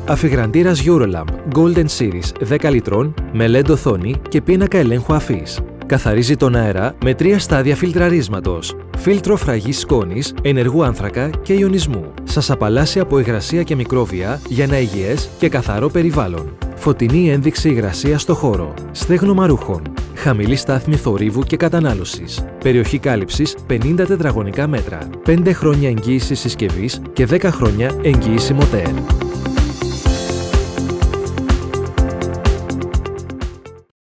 Αφιγραντήρας Eurolamp Golden Series 10 λιτρών με LED οθόνη και πίνακα ελέγχου αφής. Καθαρίζει τον αέρα με 3 στάδια φιλτραρίσματος. Φίλτρο φραγής σκόνης, ενεργού άνθρακα και ιονισμού. Σας απαλλάσσει από υγρασία και μικρόβια για ένα υγιές και καθαρό περιβάλλον. Φωτεινή ένδειξη υγρασίας στο χώρο. Στέγνομα ρούχων. Χαμηλή στάθμη θορύβου και κατανάλωσης. Περιοχή κάλυψης 50 τετραγωνικά μέτρα. 5 χρόνια εγγύηση συσκευής και 10 χρόνια εγγύηση μοτέρ.